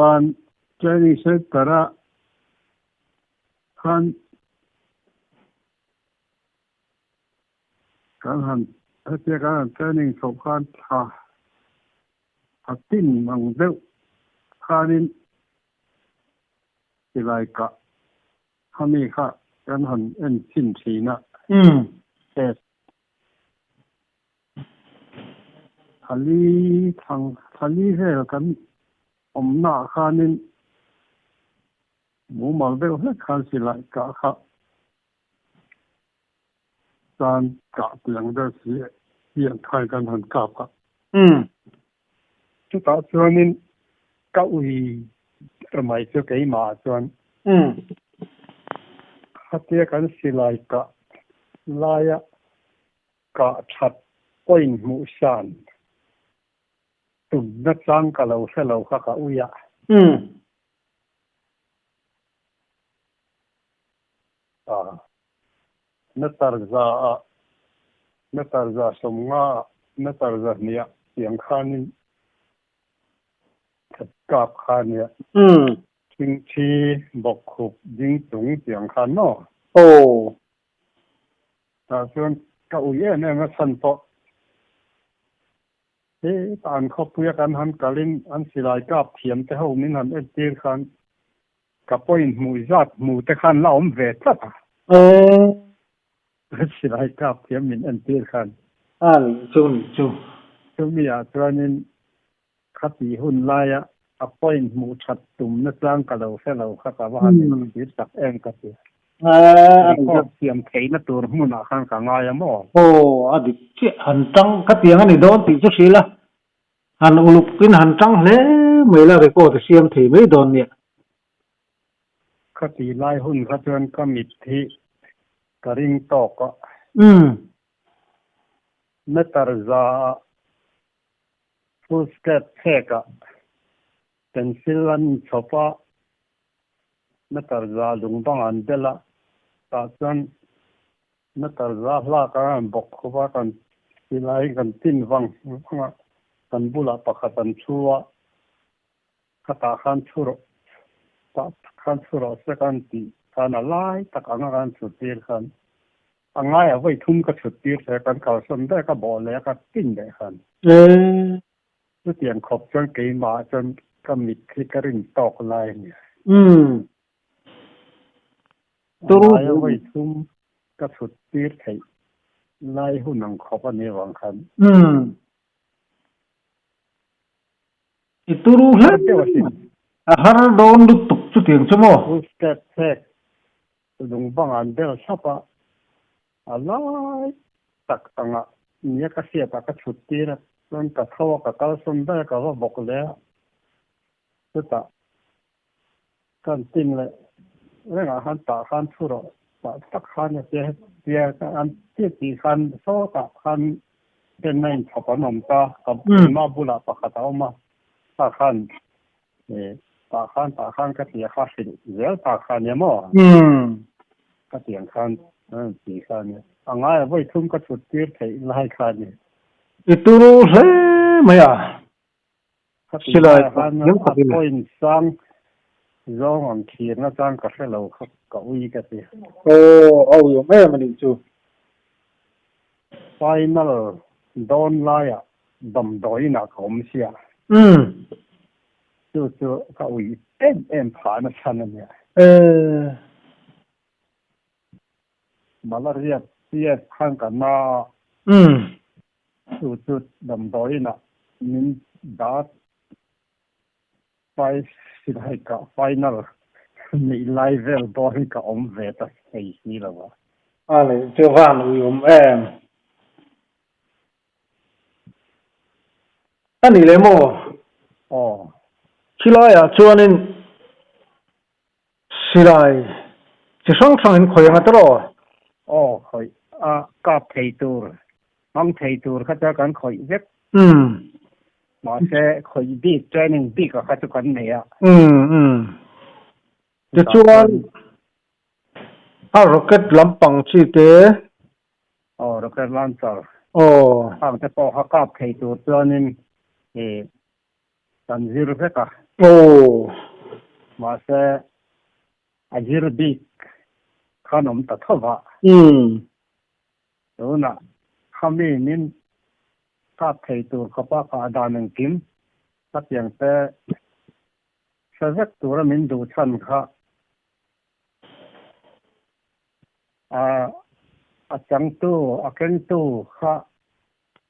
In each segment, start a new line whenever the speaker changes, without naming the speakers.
วนเจนี่เสร็จแต่ละคันการหันถ้าเจ้าการเจนี่สงการถ้าติ้นมังเดียวคันนี้อะไรก็เขามีค่ะการหันชิ้นสีนะแต่ทะเลทะเลเท่ากันหน้าคันนี้หมูมังเดียวให้คันสิไรก็ค่ะการกะเปลี่ยนได้เสียไทยกันหันกลับค่ะทุกท่านส่วนนี้ก็ไม่ใช่แค่มาส่วนถ้าเทียกันสิไลกะลายกะชัดป้อยหมูสันตุ่มนัดจังกับเราเสเราค่ะกะอุยะนัตตาร์ซาสมงานัตตาร์ซาเนี่ยเสียงข้านี่กับข้าเนี่ยทิ้งชีบอกขุบยิงตุงเสียงข้าเนาะโอ้แต่ส่วนกะอุยะเนี่ยมันสันโตตอนเขาเพื่อกันหันกะลินอันสิไลกับเทียมแต่เขามินหันเจียขันกับป้อยหมูจัดหมูแต่ขันเล่าเวทป่ะสิไลกับเทียมมินอันเจียขันจุมีตัวนี้ขัดหุ่นลายป้อยหมูชัดตุ่มนักล่างกับเราแค่เราขัดว่าหันยึดตักเองกับเเทียมเทนตัวมุนอาขันกับง่ายมั้ง
โอ้อดีตหันจังขัดเตียงอันนี้โดนติดจุดสีละหันอุลุกินหันจังเลยไม่ละไปโก้แต่เสียมถีไม่โดนเนี่ย
ขัดลายหุ่นขัดจนก็มิดที่กระริ่งตอกก็เมตาร์ซาฟูสเกตเทกะเป็นซิลันชอปะเมตาร์ซาลุงบังอันเดล่าตาจันเมตาร์ซาลากันบอกเขาว่ากันสิไลกันตินวังกันบุลาปะขันชัวขัดขันชัวตัดขันชัวสักกันตีกันอะไรตักงานสุดที่ขันง่ายไว้ทุ่มก็สุดที่แต่กันเขาสมได้ก็บอกแล้วก็ตินได้ขันเสียงขบจนเกี่ยมาจนก็มิดที่กระริ่งตอกลายเนี่ยตัวไว้ทุ่มก็สุดที่ไข่ลายหุ่นนังขบอันนี้วังคัน
itu ruhlah har don lutuk cuting semua
step tek dung bang andel sapa alai tak anga nia ka sia ta ka chutira don ka thawa ka kal sonda ka wa bokle ta kan tin le renga han ta han churo ta tak han ya an ti han so ta han den nain thapa nom ta ka ma bula pa ka ta maตาขันก็เสียข้าสิเดี๋ยวตาขันเนี่ยมั้งก็เสียงขันสี่ขันเนี่ยง่ายไว้ทุ่มก็สุดที่ไทยไล่ขันเนี่ย
itu ruhlah maya
silaยังขัดก็อินซังร้องอังคีนะจังก็แค่เราก็อุ้ยกันสิ
โอ้เอาอยู่ไม่มันจู
final โดนไล่ดำดอยหนักขมเสีย就是เขาผ่านมาชันเนี่ยมาละเรียกข้างกันมาจุดดำดอยน่ะมินดัดไปสิได้กับไฟนอลมีไลเวลดอยกับเวทไอ้นี่แล้ววะ
อะไรเจ้าฟันอยู่อันนี้เลยมั้งที่ไรชวนนี่ที่ไรจะส่งทางนี้คุยกันตลอด
คุยกับไทยตัวน้องไทยตัวเขาจะกันคุยเว็บมาเช่คุยบีเทรนนิ่งบีก็เขาจะกันเนี่ย
จะชวนร็อกเก็ตลำปังชีเต
ร็อกเก็ตลำปังจะพอเขากับไทยตัวนี่ตันซีรูเฟกะ
Ồ.
mà sẽ ajir đi khăn ông ta thọ vợ đó là kami nên các thầy tu các bác cả đàn anh kim các yang te sẽ rất tu ra mình đủ chân khá chẳng tu kênh tu khá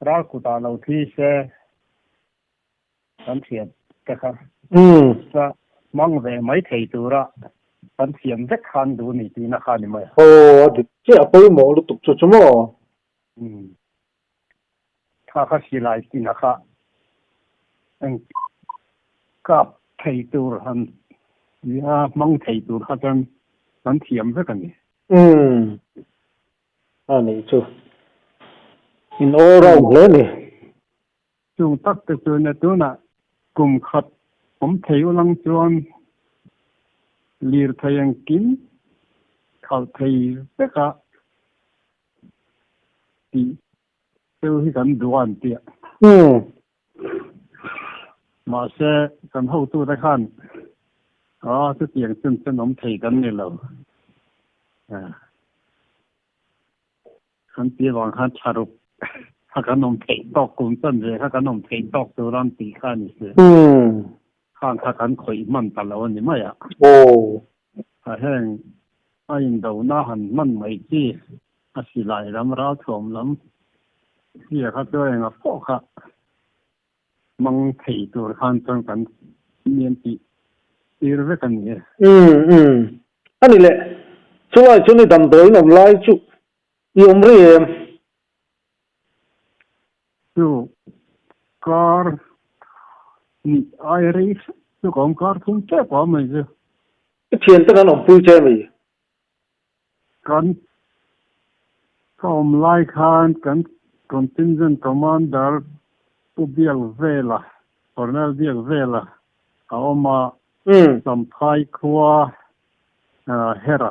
ra cụ ta lâu thì sẽ cần thiện cái khá và mong về mấy thầy tu ra cần thiện rất khăn đủ này thì nó khăn đi mày
chứ à bơi mồ lúc tục cho chúng mồ
他是来的那个，กับthầy tu han, ya mong thầy tu han dan thiam rất cái này.
Này chú, in ô rau lên nè.
Chúng ta tự nhiên là tu na, cùng khát, thầy ulang chuan, lir thầy anh kim, khát thầy tất cả, thì tôi cần đoan tiệt. Mà sẽ cần hậu tuได้ขั้นcái tiền chân ông thầy cần này làขั้นที่วางขั้นชารุถ้ากันông thầy tอกกุนchânเลยถ้ากันông thầy tอกตัวรันตีขั้นนี่สิขั้นถ้ากันข่อยมันตลอดนี่ไม่อะถ้าแห้งไอ้ยินดูน่าหันมันไม่จี้สิไหลลำร้าวถ่วมลำที่เขาตัวเองพวกเขาmong thầy tu khan trong cảnh niệm tị đi rất là nhiều.
Anh này lệ, chú ơi chú này đầm tới nằm lai chú yêu mấy em.
Chú car ni Irish chú còn car không chết quá mày chứ.
Cái tiền tất cả nằm vui chơi mày.
Kan kom lai khan kan contingent commander Biel Vela, Cornel Biel Vela, Aoma Sampai Kua Hera,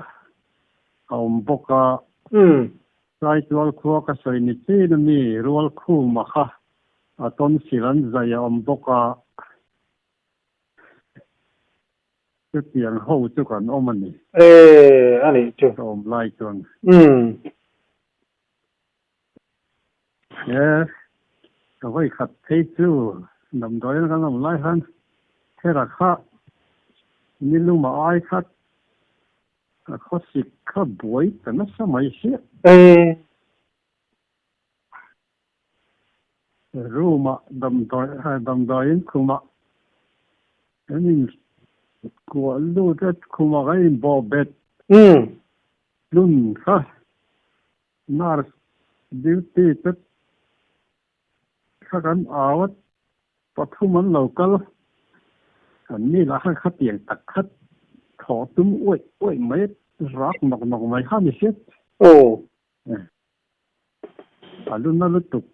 Boka, Sai Tual Kua Kasoinichi, Mi, Rual Ku Maha, Aton Silan Zaya Boka, Tiang Ho Tukan Omani.
Ani, chú.
Lai Tuan. Yes. Vậy khát thấy chú nằm đó nó nằm lại hơn thế là khát nhưng lúc mà ai khát khát xịt khát bụi thì nó sao mấy xịt rồi mà đầm đó cũng mà anh của lúc đó cũng mà cái bò bệt luôn khát nار duty tấtกันอาวัดปฐุมันเราก็อันนี้ละให้ขัดเตียงตักขัดขอตุ้มอ้วยไม่รักหนอกไม่ห้ามเสียอันนู้นนั่นลุก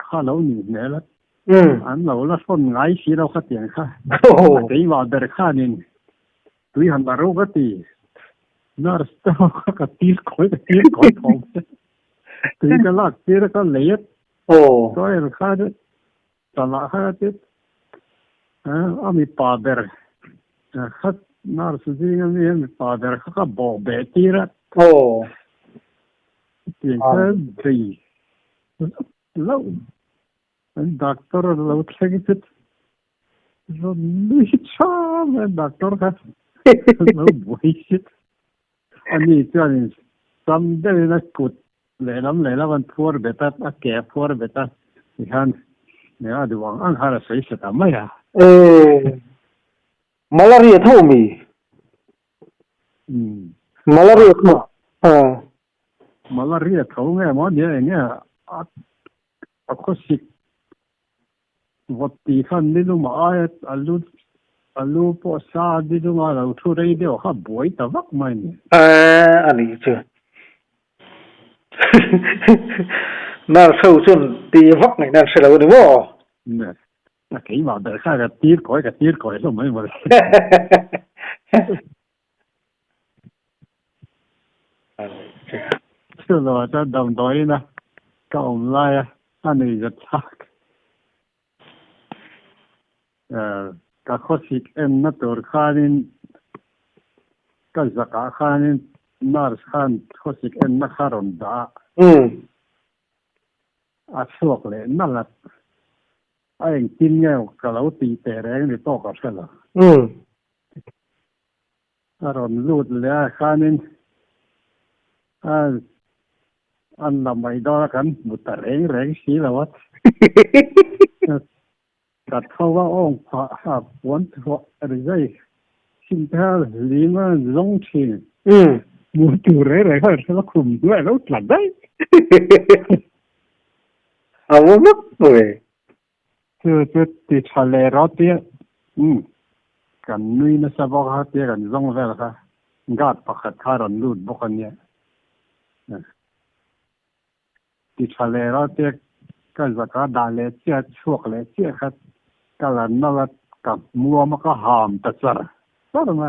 ข้าเราหนีเนี่ยละอันเราละส่วนไงสีเราขัดเตียงค่ะตีว่าเด็กข้านี่ตุยหันมารู้ก็ตีน่าสตอก็ตีข่อยทองตีก็ลากตีแล้วก็เลี้ยก็ยังข้าด้วยตลาดข้าด้วยมีป่าเดอร์ข้าน่าสุดที่งั้นมีป่าเดอร์ข้าก็บอกเบตีระเพียงแค่ดีแล้วด็อกเตอร์เราเช็คจิตเราไม่ชอบด็อกเตอร์ครับเราบริสุทธิ์อันนี้จะนี่จำได้นะกุดเลยแล้วมันพัวเบต้าแก่พัวเบต้าที่ฮันเนี่ยดูว่าอันหาอะไรสุดทำไมอ่ะ
มาลาเรียเท่ามีมาลาเรียเท่า
มาลาเรียเท่าไงหมอเนี่ยก็สิวัดที่ท่านนี่รู้มาอันรู้พอซาดิรู้มาเราทุเรศเดียวข้าบวยตะวักไม่เนี่ย
อันนี้เจ้าน่าเศร้าจนตีวักไหนน่าเศร้าหรือว่า
เนี่ยกี่ว่าเด็กข้าก็ตีก่อยแล้วไม่หมดเชื่อเราจะดำดอยนะก็อมไล่อันนี้จะชัก cả khó xịt em nó tổ khanin cái giặc cả khanin nار khan khó xịt em nó kharon đã suộc lệ nó là anh tin nhau cả lâu tì tè rèn để to cả cái là kharon lụt lệ khanin anh làm mấy đó kan một tờ rèn xí là whatกัดเข้าว่าอ้องผาหักวันหัวอะไรได้ชิมแท้ลีมาลงชินหมูตูเร่ๆเขาแล้วคุมด้วยแล้วหลับได้
เอาวักเลย
จะติดทะเลรอดเตี้ยกันนุ้ยนะสะบอกฮะเตี้ยกันลงแล้วค่ะกาดปักขัดคารอนลูดบอกกันเนี่ยติดทะเลรอดเตี้ยก็จะกระดาเลเจี๊ยช่วงเลเจี๊ยครับก็แล้วนั่นแหละกับมัวมันก็หอมตัดสระก็ทำไม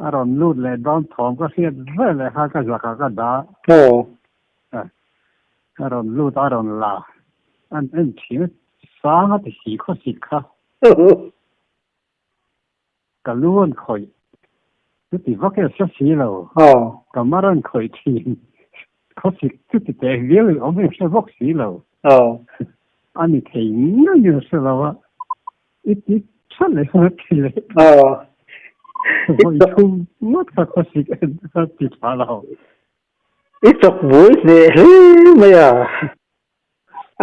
อารมณ์รูดเลยดอนทองก็เสียเรื่อยเลยค่ะก็จะก็ด่าอารมณ์รูดอารมณ์ลาอันทิ้งสาหัสสีข้อสิค่ะก็ล้วนคอยจุดที่ว่าแค่สักสีเราก็มาเรื่องคอยทิ้งข้อสิจุดที่แต่เรื่องเอาไม่ใช่พวกสีเราอันนี้ทิ้งนั่นอยู่สิเราว่าอีกชั้นเลยฮะทีเลยทุ่มมัดข้อสิติดมาเรา
อีตกบุ้ยเนี่ยไม่อ่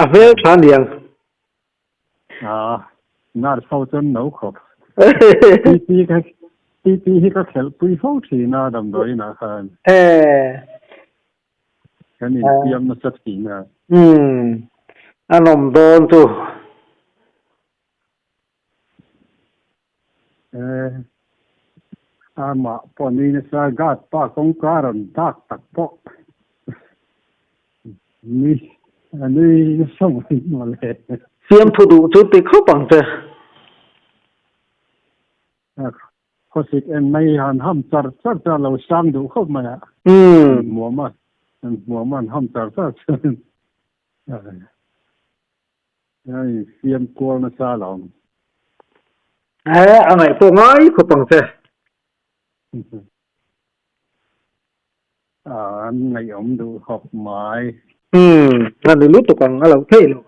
ะเพื่อทานเดียง
น่าเศร้าจนหนาวขบปีก็เขลปุยฟ้องทีน่าดำดอยนะครับแค่นี้เตรียมมาสักทีนะ
อารมณ์โดนตัว
มาปนนี้นะสากัดปากของการันตักตักปอกนี่อันนี้ส่งให้มาเลย
เตรียมถูดูจุดติเข้าปังเจ
ข้อสิเอ็นไม่หันห้ามจัดเราสร้างดูเข้ามาหัวมันห้ามจัดเตรียมกลัวมาซาหลง
อะไรพวกน้อยเข้าปังเจ
ในอมดูหอบไม้
นั่นเลยรู้ตัวกันเราเท่เลย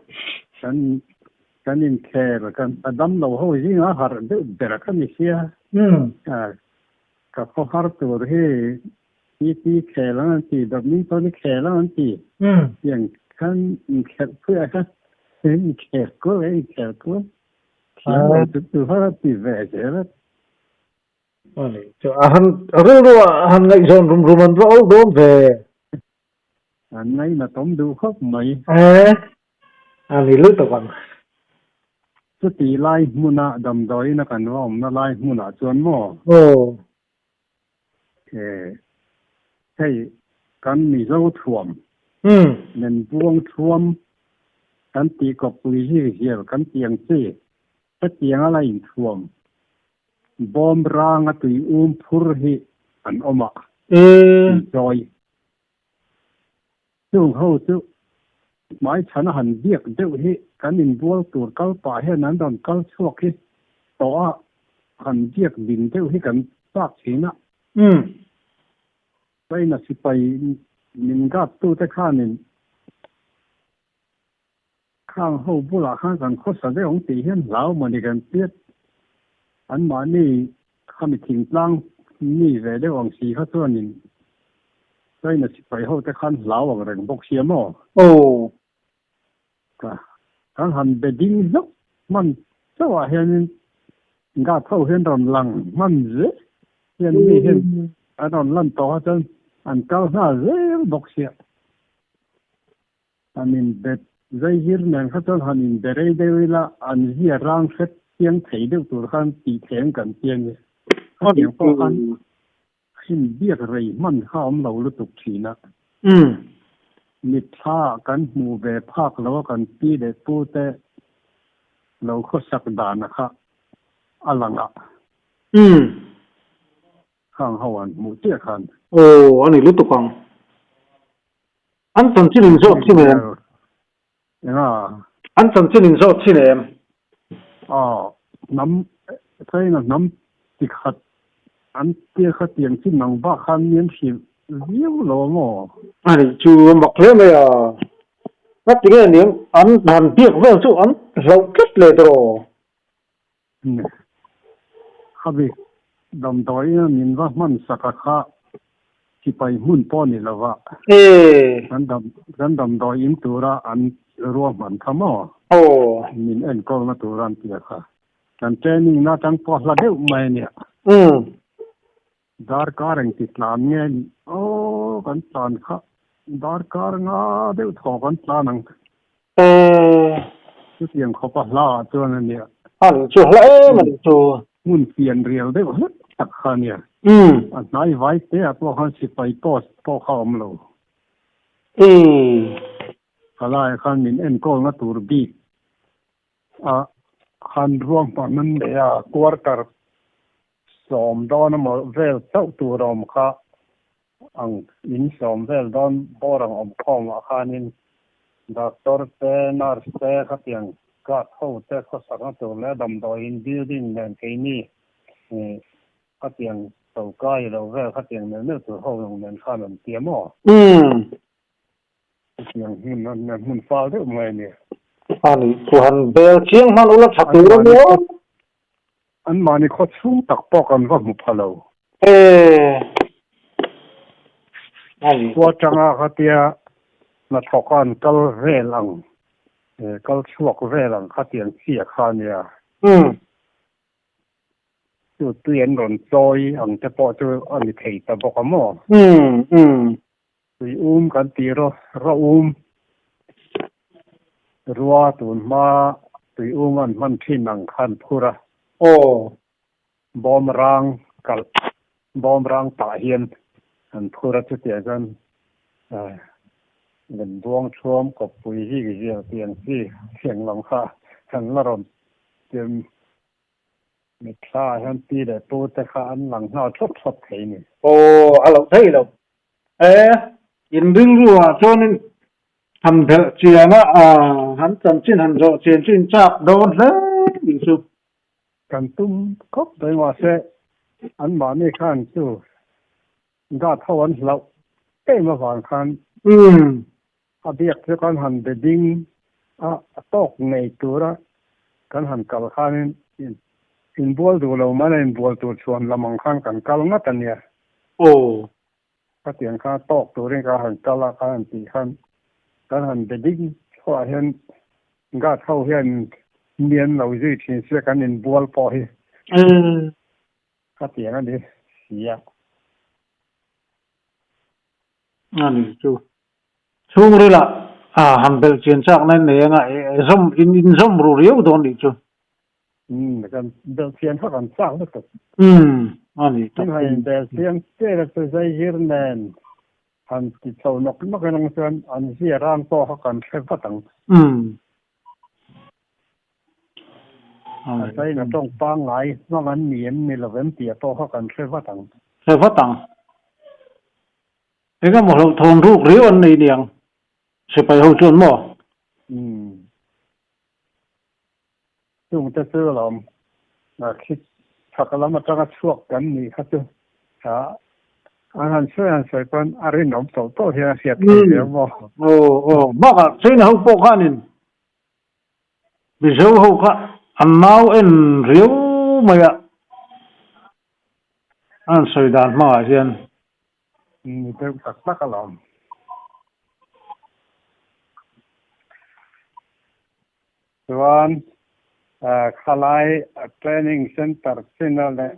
กันอินแคร์กันอดัมเราเขาจริงอาหารเด็กกันไม่เสียกับเขาหาตัวที่ที่แคร์แล้วนั่นทีแบบนี้ตอนนี้แคร์แล้วนั่นทีอย่างกันแคร์เพื่อกันแคร์ก็เลยแคร์ก็ที่เราตัวเขาตีแหวนเจอแล้ว
hanรู้han ngay zon ruman ro do ve
anh này là tóm đủ khóc mày
anh đi lướt tao
số tỷ lai muốn đầm đói nó cần nó lai muốn chuẩn mò cái cần dâu thuồng nên buông thuồng cần tì cọp bùi gì cần tiếng gì cái tiếngอะไรthuồng bom rang tui purhi an oma joy chung ho chu mai chan han biak deuh hi kan in bual tur kal pa he nan don kal chuak hi to han biak bin deuh hi kan sak china sai na si pai min ga tu te khanin khang ho bula khan kan kho sa de ong ti hian lau mani kan tietอันมานี่ข้ามีทิ้งตั้งนี่เวลาวังสีเขาตัวนี้ใช่น่ะสิไปเขาจะขันเหลาอะไรกันบกเสียมั้งก็ขันหันไปดิ้งยกมันเจ้าว่าเห็นกาเท่าเห็นตอนหลังมันเจ๊เห็นนี่เห็นอันตอนหลังต่อจนอันเก้าหน้าเจ๊บกเสียอันนี้เด็ดใจหินเนี่ยเขาจนหันเดรย์เดวิละอันเหี้ยร่างเสร็จtiếng thấy được tụi con bị thèm cần tiền này, tiếng khó khăn, xin biết rồi mình không lâu lúc tục chỉ nè, mít pha cần mù về phác lâu cần pi để tu te, lâu khó sắc đàn nè ha, alang à, hàng hậu anh mù tiếc han,
anh ấy lúc tục con, anh chẳng chỉ linh sốt chứ em, anh chẳng chỉ linh sốt chứ em.
nắm thấy là nắm thì khát anh kia khát tiền chứ nặng ba khăn miếng xịt nhiều lỗ mò
anh chú mặc thế bây giờ nó tiếng là tiếng anh đàn tiếc với chú anh lâu kết lệ rồi
khá bị đầm đói mình va mình sạc khá chỉ phải hun po này là vợ gần đầm đói im tu ra anh ruộng mình thắm à mình ăn câu nó tu ra tiếc kháกันเจนี่น่าจังพอละเดียวไม่เนี่ยดาร์การ์ติดลานเนี่ยโอ้กันตอนข้าดาร์การ์งาเดียวถอกันตานังชุดยังเขาปะลาตัวนั้นเนี่ย
ชัวร์เลยมันชัว
มุ่นเปลี่ยนเรียวได้หมดสักครั้งเนี่ยอันไหนไว้เตะพวกเขาสิไปป้อเข้ามาเลยอะไรข้างนี้เอ็นก็งัดตูร์บีคันร่วงปนนั้นเดียกวาดกับสอมดอนมาเวลเจ้าตัวรอมค่ะอังอินสอมเวลดอนบอรังอมคอมอาคานินด็อกเตอร์เตนาร์เตขัดยังกัดเข้าเตข้อสักตัวแล้วดำดอยอินบิลดิ้งเนี่ยที่นี่ขัดยังตัวใกล้เราเวลขัดยังเนี่ยเนื้อตัวห้องเนี่ยข้ามันเตี้ยมั้งยังหุ่นฟ้าได้ไหมเนี่ย
Tuhan bel chiang man ulat satu mo.
An mani kho chung tak pokan wa mu phalo. Wa changa khatia na thokan kal velang. Kal chuak velang khatian chia khania. Tu tuyen ron choi ang te po chu an thei ta bokamo. Tui kan ti roรัวตุนมาตุยมันที่นังคันพูระบอมรังตาเฮียนอันพูระจะเตียกันเงินดวงชวมกับปุยที่เกี่ยวเตียงที่เสียงหลังคาทันละรมเตรียมมีคลาทันตีแต่ปูแต่ขาอันหลังหน้าชดไทยนี่
อะไรไทยเรายินดึงรัวชนทำเถอะเชียนะหันจำชิ้นหันโจเชียนชิ้นจับโดนเลยยิ่งสุด
กันตุ้มครบเลยว่าเสอันมาไม่ขันจู่ก็เท่าวันเราเอ้มาฝันขันอาเบียกจะกันหันเดดิ้งตอกในตัวละกันหันกับขันอินบัวดูเราไม่ได้อินบัวตัวชวนละมังขันกันกัลงัดตันเนี่ยก็เตียงข้าตอกตัวเรื่องการหันกัลขันตีขันกันหันเดดิ้งเพราะเห็นก็เท่าเห็นเมียนเราจะทิ้งเสียกันอินบัวพอให้ก็เตียงอันนี้เสีย
อันนี้ช่วงนี้ล่ะหันไปเชียนจากนั้นเนี่ยไงส้มอินส้มรูเรียวโดนดิจู
กันเดินเชียนเขากันสร้างแล้วก็
อันนี้
ที่ให้เดินเชียนเจ้าตัวใจเยือนแน่นอันที่เขานกกันลงเชียนอันเสียร่างโตเขากันเชื่อฟังใช่นะต้องปังไงว่างั้นเหนียนมีระเวนเตียโตเขากันเชื่อฟัง
เอ้ก็หมดทนรูกเรียวอันนี้เดียงจะไปหูจนหมอ
ซึ่งจะซื้อเราคิดถ้าเรามาจังช่วงกันนี่ครับจุอันนั้นช่วยอันสวยกันอะไรหนอมโตโตเฮียเสียทีเดียวบ่
บอกอ่ะใช่นะเขาปกนี่บิเซลเขาก็อันน้าวเอ็นเรียวมาอ่ะอันสวยดานมาเสียน
เดี๋ยวตักกันเราส่วนคลายเทรนนิ่งเซ็นเตอร์ที่นั่นแหละ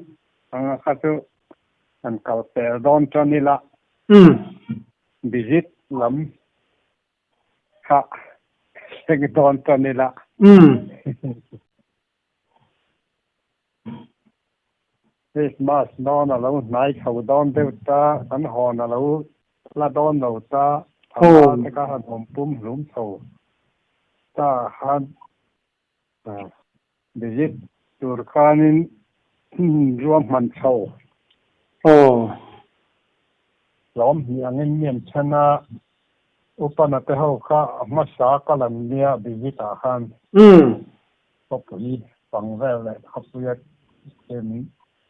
ข้าจะอันเก่าแต่ดอนจอนี่ละวิจิตลำค่ะเซ็งดอนจอนี่ละเฮ้ยมาสดอนเราไหนเขาดอนเดือดตาอันหอนเราละดอนเราตาทำงานก็หันผมปุ่มหลุมโถตาหันวิจิตตุรกานินรวมมันโถล้อมอย่างเงียบชนะอุปนัตเฮาข้ามาสากัลันเนียบิจิตาหันก็ปุ๋ย ฝังแววเลยเขาเปียเป็น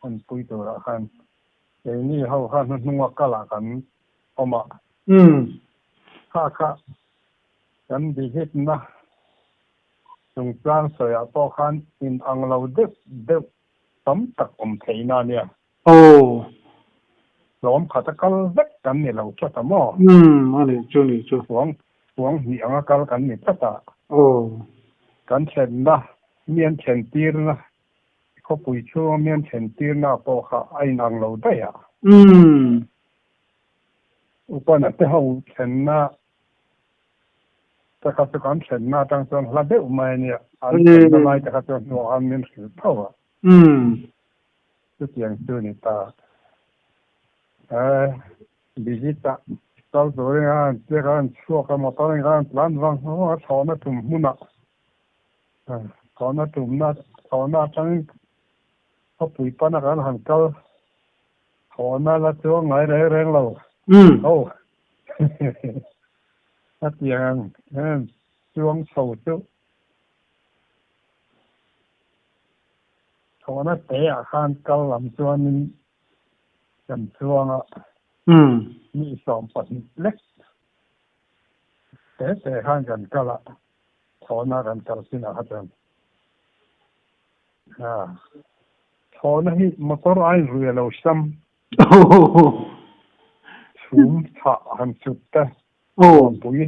คนปุยตัวละคันเดี๋ยวนี้เขาคันนึกว่าก็ละกันเอามาค่ากันดีเฮ็ดนะตรงกลางเสียพอคันอินอังเราเด็กสำตักอมเทน่าเนี่ย
โอ้
ล้อมขัดกันเล็กกันเนี่ยเราจะทำมั่ว
อันนี้จุนี่จุ
หวงหีอังกันกันเนี่ยจะตา
โอ้
กันเช่นนะเมียนเช่นตีร์นะเขาปุยชัวเมียนเช่นตีร์นะพอเขาไอ้นางเราได้อ่ะอุปนัดที่เขาเช่นนะแต่เขาจะการเช่นนะตั้งแต่ละเดือนมาเนี่ยอันนี้ทำไมแต่เขาจะหัวอันนี้สืบเท่าอ่ะทุกอย่างตัวนี้ตาบิจิตาตอนตัวนี้เจ้ากันชั่วกันมาตอนนี้กันหลังวันเขาชอบนะทุ่มหุ่นอ่ะเขาหน้าตุ่มหน้าเขาหน้าทั้งเขาปุ๋ยปนกันหันเก้าเขาหน้าละตัวไงแรงเราโอ้ถ้าเตียงช่วงเสาร์จุเขาหน้าเตะหันเก้าลำตัวนี้จำช่วงอ่ะมีสองปันเล็กแต่หันกันก็ละเขาหน้ากันเก้าสินะครับเขาเนี่ยมาตัวไอ้เรือเราซ้ำสูงถ่าหันสุดแต่ปุ๋ย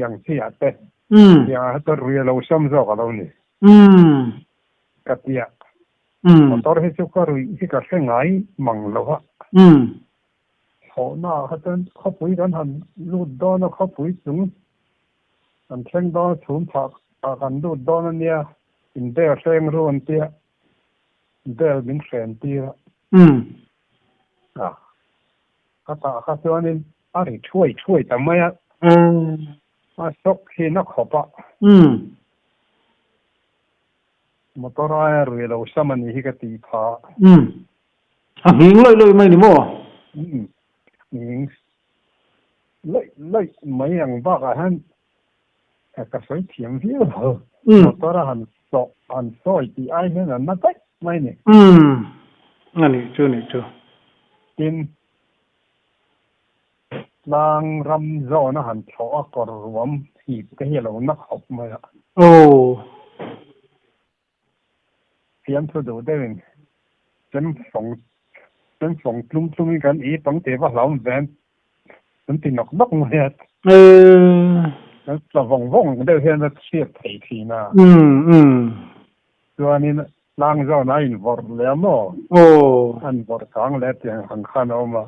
ยังเสียแต่ยังตัวเรือเราซ้ำจากเราเนี่ยกติยามาตัวให้สุขรุยที่ก็แค่ไงมังเราฮะเขาหน้าเขาปุ๋ยกันหันลูดดอนเขาปุ๋ยสูงหันแข้งดอนสูงถ่ากันลูดดอนเนี่ยอินเดียแข้งรู้อันเดียเดินเป็นแสนปีแล้วก็ตาข้าตัวนี้อะไรช่วยแต่ไม่มาซกที่นักขบมาตัวร้ายเรือเราสมันนี่ก็ตีผา
หิงเลยไม่นี่มั้ง
หิงเลยไม่ยังบ้ากันแต่ก็สวยเทียมเที่ยวมาตัวร้ายหันซอยตีไอ้เนี่ยนั่นไปไม่เนี่ย
อันนี้จู
กินนางรำซ้อนหันชอกรวมหีบก็เห็นเรานักขบมา
โอ้
เพียงทุดูได้เองเป็นสองกลุ่มกันอีตั้งแต่ว่าเราเป็นเป็นตีนกมาเนี่ยแล้วจะว่องได้เห็นว่าเชียบไถ่ทีน่ะตัวนี้นางเจ้านายบอร์แล้วมั้งอันบอร์กลางแล้วที่หันข้างเอามา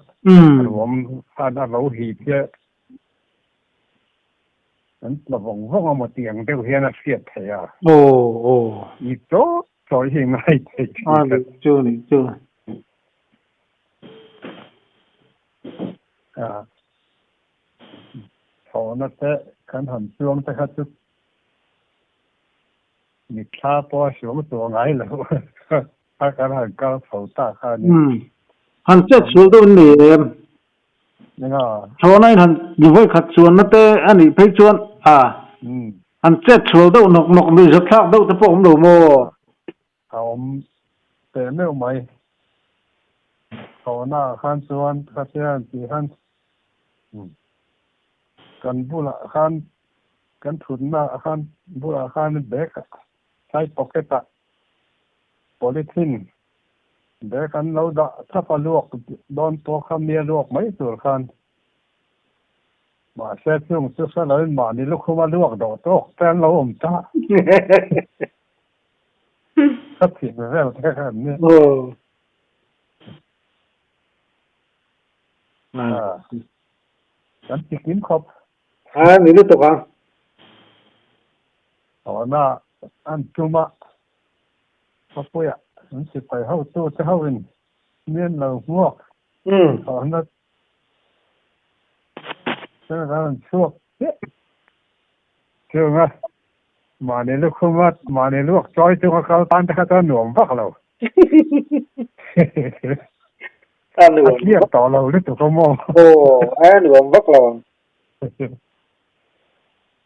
รวมข้างเราหีบเยอะนั้นเราว่องมาเตียงเดี๋ยวเห็นว่าเสียบไทยอีกโจ้สอยยังไงไทย
จู
เขานั่นแต่การหันช่วงแต่เขาจุดมีข้าพอสวมตัวไงแล้วถ้าการหันก้าวเขาตาข้านี่
หันเจ็ดส่วนตัวนี้
ยังไง
ชาวนั้นหันอยู่ไว้ขัดส่วนนั่นแต่อันนี้ไปส่วนหันเจ็ดส่วนตัวนกมีสักข้าวตัวพวกผมดูโม่
เขาแต่ไม่เอาไหมเขาหน้าขันส่วนขัดเส้นที่ขันกันบุหรี่ขันกันถุนหน้าขันบุหรี่ขันเบกใช้พ็อกเก็ตโพลิทินเบกันเราด่าถ้าพอลวกโดนตัวคำเมียลวกไม่ตัวขันมาเช็ดช่วงสุดท้ายเลยมานี่ลูกเขามาลวกดอกโต๊ะแฟนเราอมตาก็ผิดไปแล้วแค่นี้ฉันจะกินครบ
นี่รู้ตัวกัน
หน้าอันจุมาพอปุยมันสิไปเข้าตู้จะเข้าอินเมียนเราหัวหน้าเจ้าการช่วงเชื่อไหมมาในลูกคุ้มมาในลูกจอยตัวเขาตามแต่เขาหนุ่มพักเราเรียกต่อเราหรือตัวเขามอง
หนุ่มพักเรา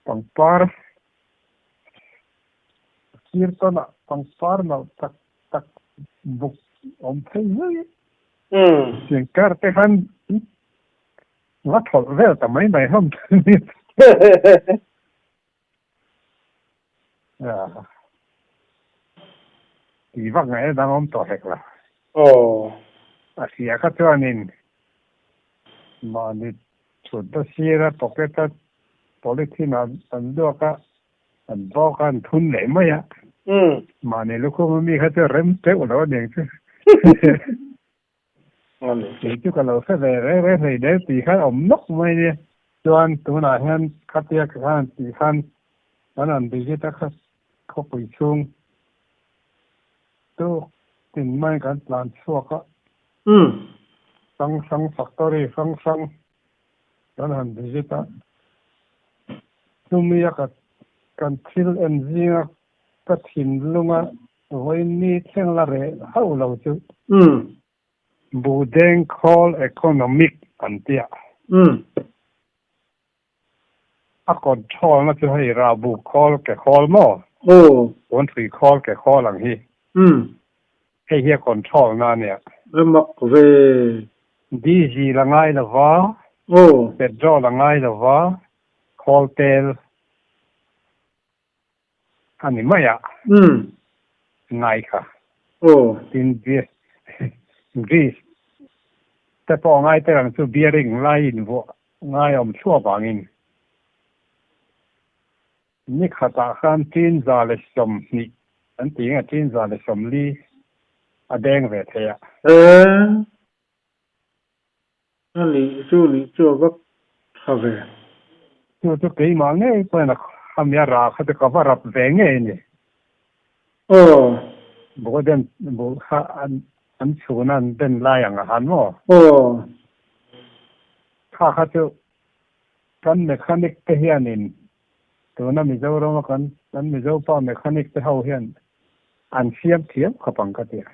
ปังปาร์ kirto na pangpar na tak buk thấy nhớ chuyện cả cái hắn nó thổi về tầm mấy này không thì vâng ngày đang ôm tổ hệt là xìa các cho nên mà đi chuẩn đó xìa ra tổ cái ta politin anh đưa cái anh bao cái thun lệ mấy á mà này lúc khôngมีเขาจะเริ่มเจ๊กแล้วเนี่ยchỉ chứ còn lâu sẽ về để tỷ khán ổng nóc mấy đi cho tụi nào hen cắt tiệc khán tỷ khán đó là tỷ cái ta không bị chung tu tình mấy cái làm xua có sang factory sang đó là tỷ cái ta tu mi cái chill engine cái thìn luôn á với ni xem là rẻ hậu lâu chứ bù đen call economic anh tia còn cho nóจะให้เราบ call แก call มั้งวันที่ call แก call หลังที่ให้เฮีย control นั่นเนี่ย
มักเว
ดีจีละไงล่ะวะเป็ดจอละไงล่ะวะ call tel อันนี้ไม่อะง่ายค่ะดินเบียดีแต่พอง่ายแต่หลังสู่เบียริ่งไล่อินวะง่ายอมชั่วบางอินนี่ขัดขันจีนซาเลสมนี่อันที่จีนซาเลสมลีอแดงเวทยา
นั่นนี่จู่นี่จู่ก็เข้าไป
จู่กี่มาเงี้ยเป็นทำยาราเขาจะกับว่ารับแรงเงี้ยนี่บอกว่าเดินบอกว่าอันชูนั่นเป็นลายอย่างอาหารมั้งข้าเขาจะกันเมคานิกเทียนินตัวนั้นมีเจ้าเรามากันนั้นมีเจ้าป้าเมคานิกเท่าเฮียนอันเทียมขับปังกันเดีย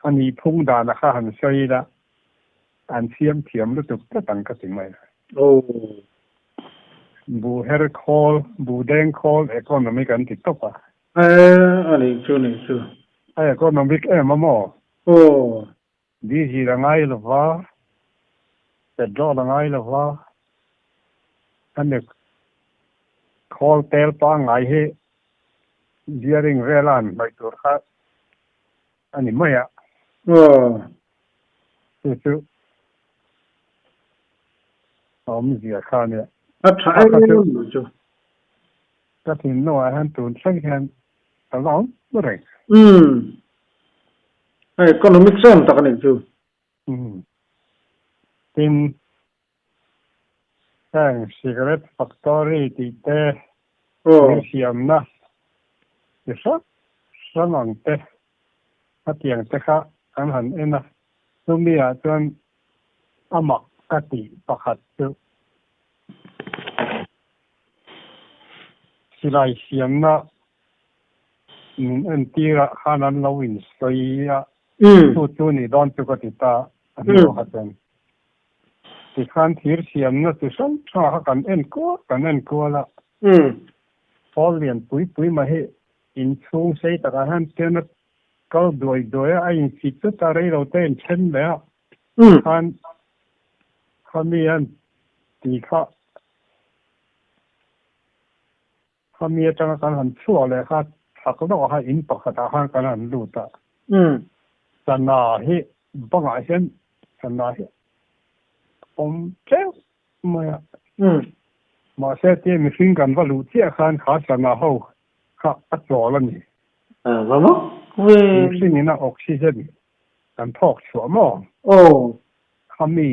อันนี้พุ่งดานะคะหันใช่ละอันเทียมรู้สึกจะตั้งกันสิไหมบูเฮอร์คอลบูเดนคอลเอคอนอมิกันติดต่อป่ะ
อันนี้จู่
เอคอนอมิกมาโม่ดีจีละไงล่ะวะแต่จอละไงล่ะวะอันนี้ call tel pa ngai he during velan by tur kha ani maya tu om zia kha ne
thai lu chu
ta tin no a han tun sang han along rồi
economic zone ta kan chu
tin sang cigarette factory ti te museum na eso sanang te atiang te kha an han ena tumia chuan amak kati pakhat chu silai siam na an tira khanan lawin soia tu ni don chu ka ti ta an lo hatanที่ขั้นที่เสียมน่ะสุดสั้นชากันเอ็นกัวละพอเรียนปุยมาให้อินช่วงใช้ตะการเจ้านักก็โดยไอ้สิทธิ์ตาเรเราเต้นเช่นแล้วขั้นมีอันตีเขามีจังการหันชั่วเลยค่ะถ้าเขาต้องให้อินปกติหันกันหันดูตาสนาให้บังอาจเช่นสนาให้เจ้ามาเสียที่มีสิ่งกันว่ารู้เจ้าขันขาสนาเขาขาอัดจ่อแล้วนี่
ว่ามั้ง
สิ่งนี้นะออกซิเจนกันพอกชัวมั้งเขามี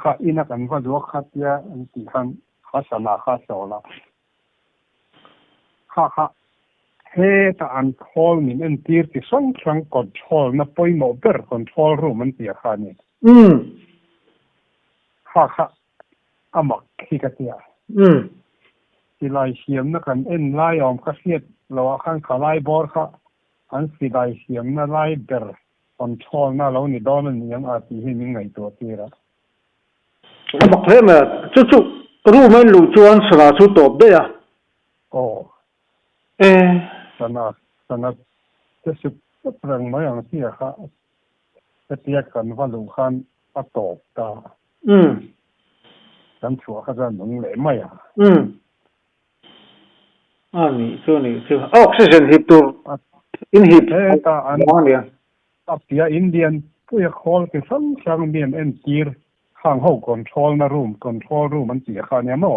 ขาอินักกันว่าดูขาเจ้าอันที่ขันขาสนาขาจ่อละขาเฮตอันคอลนี่มันตีที่ส่งครั้งกดคอลนับไปโมเบอร์คอนโทรลรูมันเสียขานี่ข้าอามักขี้กระเทียสิไลเสียมนักกันเอ็นไล่อมกระเทียดเราข้างขาไล่บอร์ค่ะอันสิไลเสียมน่ะไล่เบอร์คอนโทรลน่ะเรานี่ดอนมันยังอาทิให้ยังไงตัวที่ละ
อามักเท่าไหร่จู่รู้ไหมลูกจวนสระชุดตบได้อะ
sanaจะสุดเรื่องไม่อย่างที่ค่ะจะเทียกันว่าลูกคันตอบตาฉันชัวร์เขาจะหนุนเลยไหม
นี่ช่วงนี้ออกซิเจนฮิตตัวอินฮิต
ตาอันนี้ตับเตียอินเดียนผู้ยาคอลที่สั่งช่างเมียนเอ็นทีร์ข้างห้องคอนโทรลนะรูมคอนโทรลรูมมันเสียค่าเนี่ยมั้ง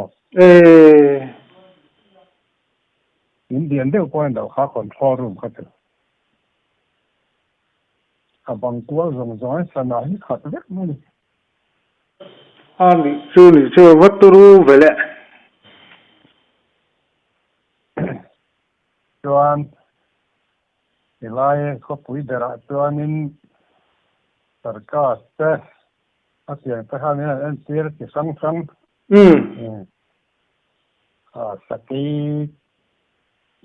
อินเดียนเดียวกันเดี๋ยวข้าคอนโทรลรูมเขาจะบางตัวส่งสนาให้ขัดเล็กมั้ง
นี่ช่วงนี้วัตถุรูปเลย
จวนเวลาเขาพูดเดี๋ยวจวนนี้สกัดเจ้าเสียงทหารเนี่ยเอ็นทีร์ที่สั่งสกี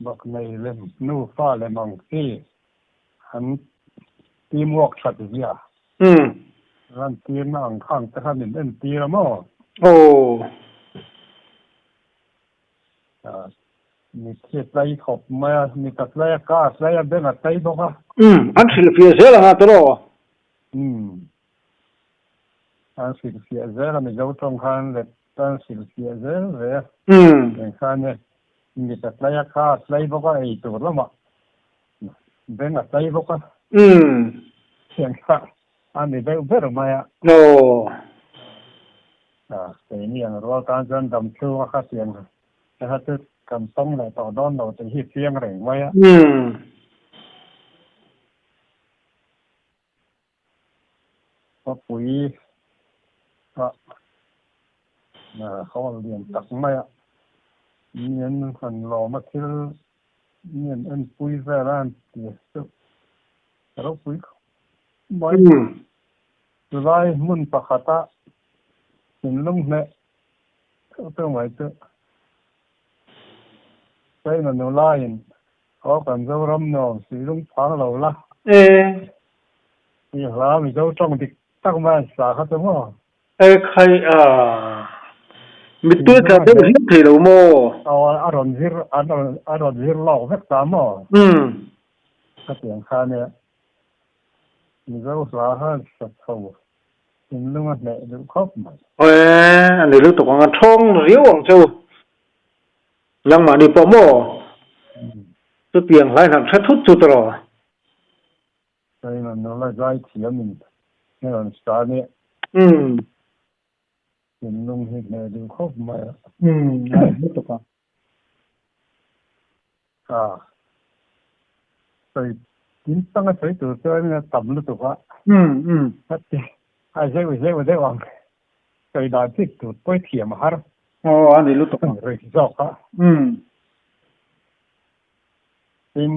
บอกไม่เล่นนู่ฟ้าเลยมังที่หันทีมวอกชัดเดียรันทีมนั่งข้างทหารเอ็นทีร์มั้งมีเทียบไรขบมามีตัดไรก้าไรเบงอะไรบ้างอ่ะ
อันสิลฟิเซลนะตัว
อันสิลฟิเซลมีเจ้าตรงขันเล็ดอันสิลฟิเซลเลยอย่างขันเนี่ยมีตัดไรก้าไรบ้างไอ้ตัวละมั้งเบงอะไรบ้างอย่างขันอันนี้เบงเบอร์มาอ่ะแต่เนี่ยเราการจันดำชัวข้าเสียงแต่ถ้าจะกำต้องเลยต่อด้านเราจะหิดเสียงแรงไว้อะพอปุ๋ยก็เขาเรียนตักไม่อะเนียนคนรอมาที่เนียนเอ็นปุ๋ยแฝงเดี๋ยวเราปุ๋ยไม่ไล่มุนปะขตาเห็นลุงเนี่ยเขาต้องไว้เจอใช่มันโนไลน์เขากันเจ้ารำนองสีลุงพังเราละนี่ฮะมีเจ้าจ้องดิตั้งมาสาเขาจะมั้ง
ใครมิตัวจะเป็นหินที่เราโม่
เอาอารมณ์ที่เราเวกตามมั้งก็เสียงคาเนี่ยมีเจ้าสาเขาสัตว์เขาเห็นลุงเนี่ยดูครบมั้ง
อันนี้รู้ตัวกันท่องเรียวของเจ้าลังมาดีปอโม่ตัวเตียงไรทำชัดทุดจุดตลอด
ใช่มันนั่นแหละใจเสียมันเนี่ยมันสาเนี่ยเห็นลุงเห็นเนี่ยดูครบมั้ง
รู้ตัวกัน
ใส่กินตั้งแต่ใส่ตัวเจ้าเนี่ยต่ำรู้ตัวว่าถ้าไอ้เจ้าได้วางใส่ดาที่ตัวไปเทียมหา
อันนี้รู้ตัวกัน
เรื่องจอกฮะเป็น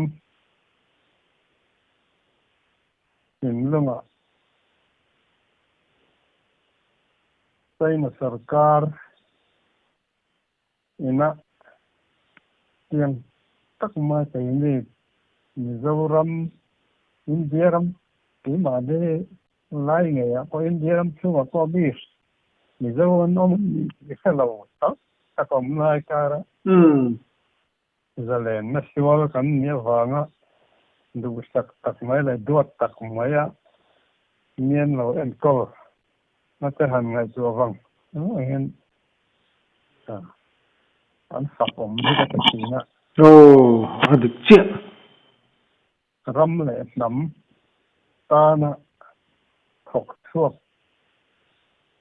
เรื่องอ่ะใช่มาสังกัดอินะยังตักมาใช่เนี่ยมิโซรัมอินเดียรัมที่มาเดไล่เงี้ยพออินเดียรัมช่วงก็บีสมิโซรัมน้องมิเข้าแล้วถ้าก็ไม่ได้การะจะเล่นนักสิวะกันเนี่ยฟังอ่ะดูสักตักไม่เลยดูตักไม่อะเนี่ยเราเอ็นก็น่าจะหันไงตัวฟังเห็นอันสับผมที่จะตีนะ
อันนี้เจี๊ยบ
รำเลยน้ำตานะถกช่วง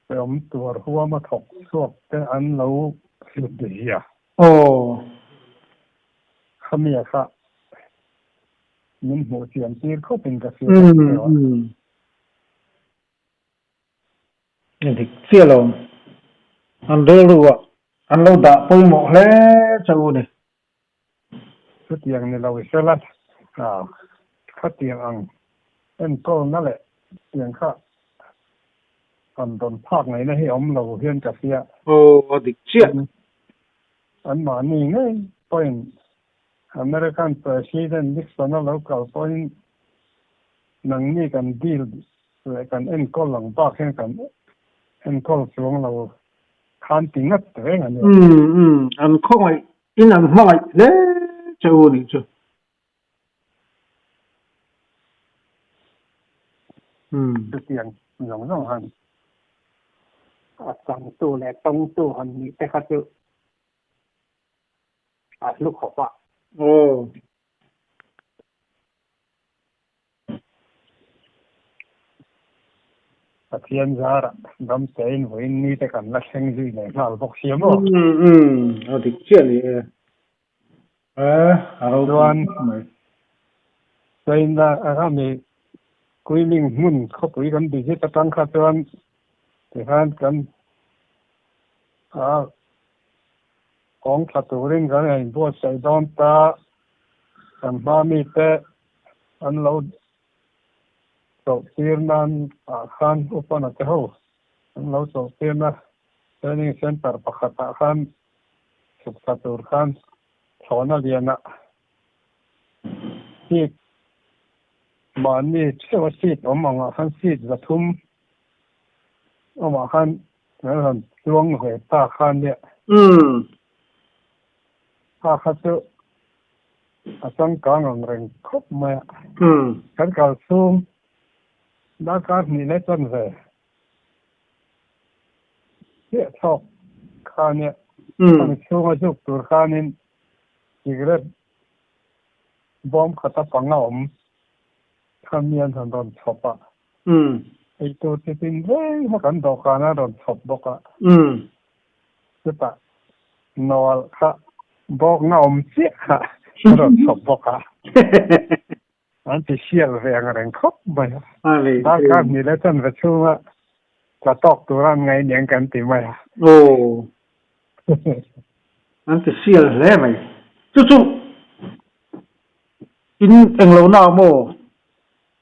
ไปอมตัวหัวมาถกช่วงแต่อันเราสุดเดียขมีอะค่ะมันหัวเสียงตีเขาเป็นกระเสียง
นี่ที่เสียลงอันเรื่องว่าอันเราด่าไปหมดแล้วเจ้าเนี่ย
สุดอย่างนี้เราเสียละข้าเตียงอังเอ็นก็นั่นแหละเตียงข้าตอนภาคไหนนะให้อมเราเฮียนกระเสีย
ดิเจี๊ยบ
อันมานี่ไงpoint American President Nixon เราเก่า point นังนี่กันดีลเลยกันเอ็นก็หลังบ้าแค่กันเอ็นก็ช่วงเราคันติงัดเองอันนี้
อันข้อยอินอันไม่เลย châu này chứ
thực hiện giống giống hẳn sẵn tu lệ tông tu hẳn ní tế khát chứ lúc học ạ
ồ
thiên gia ra đâm tên với ní tế khẩn là sinh gì này là bốc xiêm ạ
thì chuyện này
Doan tên là kami quý mình muốn khóc quý gần bị giết tăng khát doan thì hắn cần con thật tù rin cái này bố xây đón ta cần ba mi tê anh lâu tổ tiên nan khan upan at ho anh lâu tổ tiên na training center pakata khan suk satur khan thona liana hi mani chewa sit omanga khan sit zathum oma khan han luang he ta khan ne ha kha chu asang kang ang reng khop ma kan kal sum đã có ni lấy chân về hiện thọ khan ne kan chu ma chu tur khanin igret bom khata pangom khamian han don chopa ai to te tin ve ma kan do kana don chop boka sepa nol kha bok ngom chi kha don chop boka anh chỉ xia về người khóc vậy đã các người lấy chân về chung á là tóc tụi anh ngày nhận cảnh tìm mày
anh chỉ xia lẽ mày chú in anh lâu nào mồ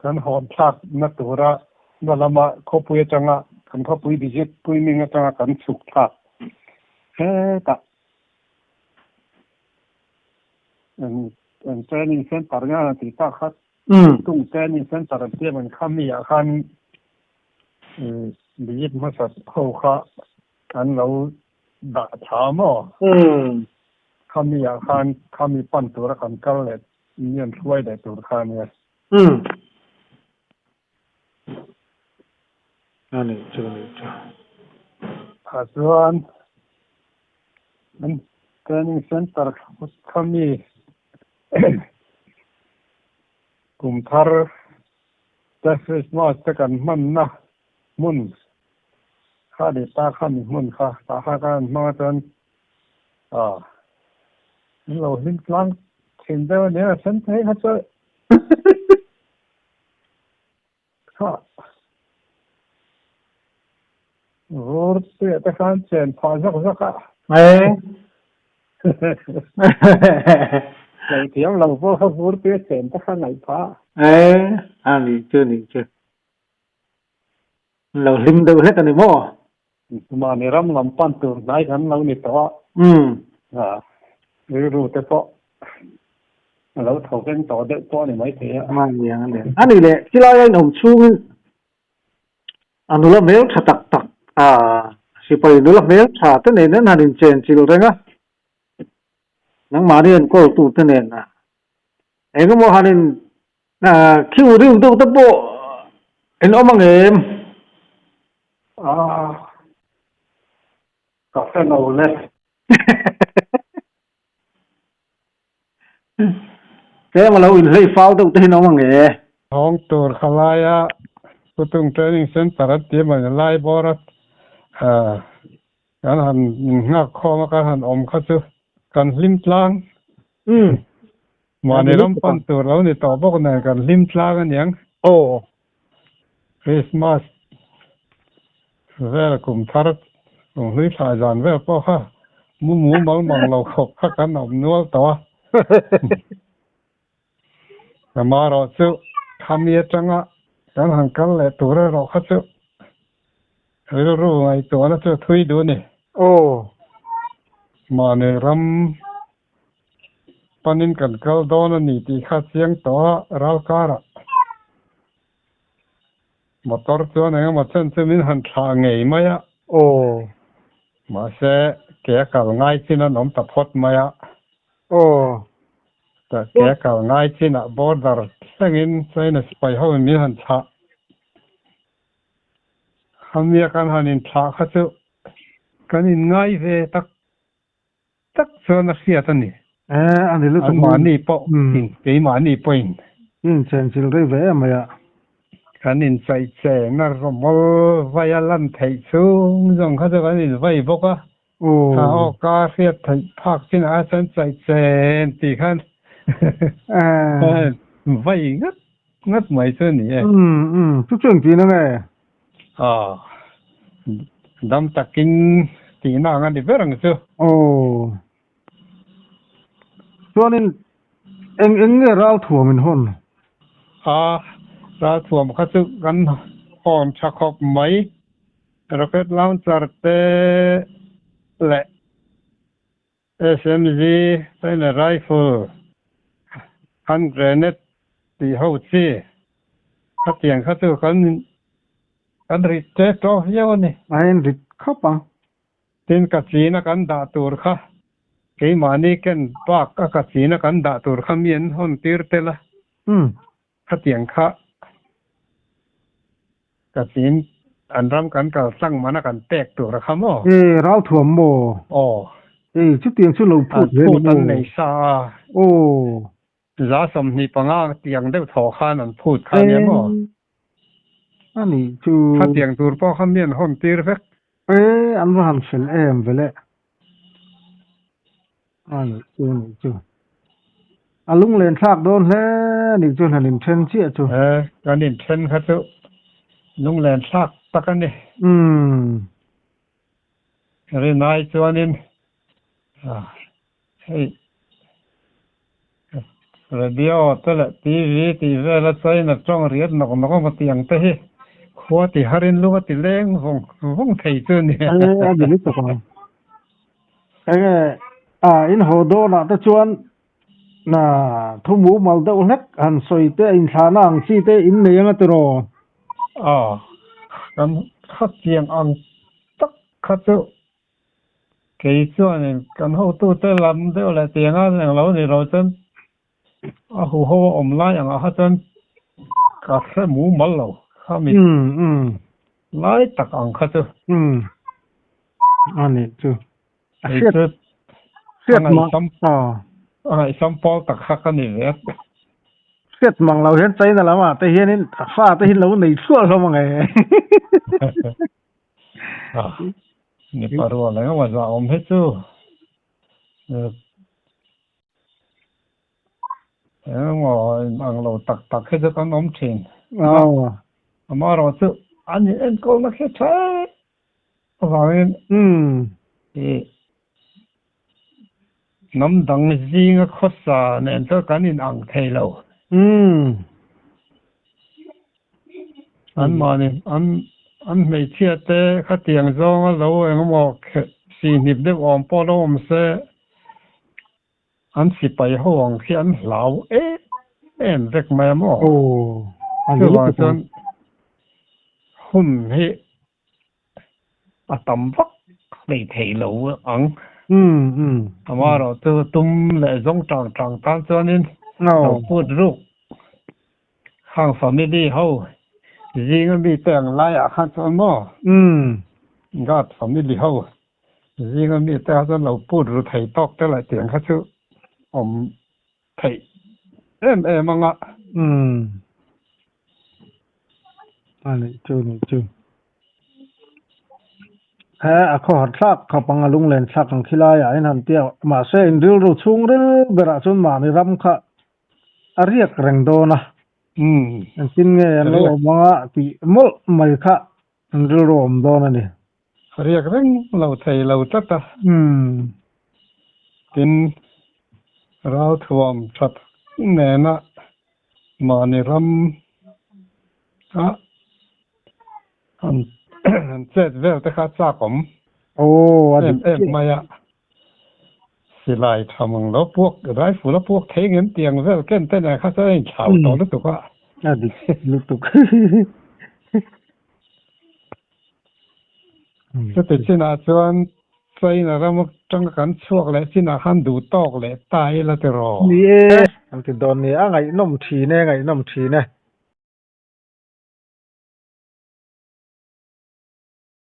kan hồn thác nó tụi ra nó làm mà khó bùi chẳng á kan khó bùi bị giết bùi mình chẳng á kan sụt thác thế ta anh training center nha thì ta khác tung training center thì mình khám mi à khan bị giết mất sạch hậu khá anh lâu đã thả mò khám mi à khan khám mi pan tụi ra kan cal lệ nhiên suy để tụi khan nha
này chưa
Azuan training center kami kumthar tafis ma takan man na mun khadi ta khami mun kha ta kan ma tan lo hin lang thin da ne san thai ha cha ha rồi thì ta khăn chèn phá rắc á này tiếng lòng vô không vô biết chèn ta khăn này phá
anh đi chưa lâu lim đâu hết anh mò
mà này ram làm pan tường này hắn lâu này to rồi thế po lâu thầu cái to đấy po này mấy thế
mà gì anh đi lệ chỉ là anh hồng chung anh nói mấy thật tặc si pai nula mel tha te ne na din chen chi lo renga nang ma rian ko tu te ne na e ko mo hanin khiu ri tu ta bo en o mang em
cà phê nấu lên
thế mà lâu in lấy phao tu te no mang e
hong tur khalaya kutung training center ti ma lai borat kan han ngak kho ma kan om kha chu kan lim tlang ma ne ram pan tur lo ni to bok na kan lim tlang an yang Christmas vel kum thar ong hui tha jan vel po kha mu mal mang lo khop kha kan om nual to ma ro chu khamia changa kan han kan le tur ro kha chu rồi ngàyตัวnóจะthuy đuôi nè mà nè ram panin cần câu đó nó nỉ thì khát tiếng to rau cá ra motor cho này mà chân mình hành thà nghề mày á mà sẽ kẻ cả ngay khi nó nóng tập hot mày á แต่แกเก่าง่ายที่น่ะบอดาร์ซึ่งอินใส่น่ะไปเขามีหันชะเขามีการหันอินชะเขาจะกันอินง่ายเวตักส่วนนักเสียตันนี่
อันนี้รู้
อั
สึ
น
ก
มานี่ปะกี่มานี่ปะอิน
เซนซิลได้เว้ยมั้ย
กันอินใส่เจน่ะรมอไว้ลันไทซูจงเขาจะกันอินไว้บอกว่าถ้าออกกาเสียไทยภาคที่น่ะฉันใส่เจนตีขันไว้งัดไม่ซื้อนี่
ทุกเรื่องจริงนะไง
ดำตะกินตีน่างันดิเบรังซื้อ
ส่วนนี้เอ็งเนี่ยเราถั่วมันหุ่น
เราถั่วมันเขาซื้อกันหอมชักขบไหมเราเกิดล้างจานเตะแหละ SMG เป็นไรฟิลฮันเกรเนตตีหัวชีเขาเตียงเขาซื้อกันริเตโตเยอะนี่
ไอ้ริเข้าปัง
ตินกัดจีนักันด่าตัวค่ะกี่มานี่กันปากกัดจีนักันด่าตัวค่ะมีนหุ่นตีร์เตละเขาเตียงค่ะกัดจีนอันรำกันกับสั่งมานักันแตกตัวค่ะมั้ง
เราถั่วโมชุดเตียงชุดเรา
พูดตั้งในซา
จ้
าสมนีปังอ่ะเตียงได้ถอข้านั่นพูดข้าเนี่ยมั้ง
อันนี้จู
ข้าเตียงตัวพ่อข้ามีนหุ่นตีร์เฟก
อันว่าหันเฟลไปเลยอันนี้จูลุงเล่นซากโดนแล้วนี่จูหันอินเทนเชียจู
การอินเทนครับจูลุงเล่นซากตะกันนี่เรื่องนายจวนนินให้เรดิโอตละทีวีละใส่นักจ้องเรียนนักมาเตียงเตะขวดที่ฮารินลูกที่เล้งวงไทยตัวนี้
เดี๋ยวนี้ตกลงอินโฮโดนะตะชวนน่ะทุ่มหูมาเดาเล็กอันสวยเตะอินทานังชีเตะอินเนียงตัวรอ
กันขัดเตียงอันตักขัดตัวกี่ส่วนนี่กันเขาตู้เตะลำเตะอะไรเตียงอ่ะอย่างเราเนี่ยเราจนหัวอมไล่อย่างเขาจนกัดหมูมันเราเขามีไล่ตักอังขัดตัว
อันนี้จู
เสียดมังสัมปอตักขัดกันนี่เลย
เสียดมังเราเห็นใจนั่นแหละว่าแต่เห็นนี่ฟ้าแต่เห็นเราในชั่วเราไง
นี่ปารวอะไรก็ว่าจะอมให้จูว่าอังเราตักให้จะกันอมเชนมาเราจูอันนี้เอ็นก็มาแค่ใช่ว่าน้ำดังจีงก็ขดสาเนี่ยตัวกันอินอังเทเราอันมาเนี่ยอันไม่เชื่อแต่ข้าเตียงจองเราเองบอกสีนิบได้ออมปอลมเสอันสิไปห้องที่อันเหลาเอ็นเล็กแม่หม้อคือว่าจนหุ่นให้อะตำพักในเทเราอังว่าเราตัวตุ้มเลยจงจังตามตัวนี้เราพูดลูกข้างฟามิลี่เขาจริงมีแต่งลายอาคารตัวมั่วก็ฟามิลี่เขาจริงมีแต่เราพูดหรือไทยตอกแต่ละเสียงเขาชื่อไทยมังอ่ะ
อันนี้จูขอหัดซักขอปังลุงเล่นซักของขี้ลายไอ้นั่นเตี้ยมาเส้นดิลรูชุ่งดิลเบระจนมาในรำค่ะเรียกแรงโดนะจริงไงเราบอกว่าที่มุลไม่ค่ะดิลรูมโดนนี่
เรียกแรงเราไทยเราตัดกินเราถ่วงชัดแน่นะมาในรำเจ็ดเวลแต่ข้าซักผมมาอะสิไลทำแล้วพวกไรฝูแล้วพวกเทเงินเตียงเวลเก้นเต้นอะไรข้าจะให้ข่าวต่อหรือถูกว่า
ดิลุกตุก
ก็ติดสินาชวนใส่นะเรามาจังกันช่วงแล้วสินาขันดูตอกเลยตายแล้วแต่รอ
นี่ ti don ni a ngai nom thi ne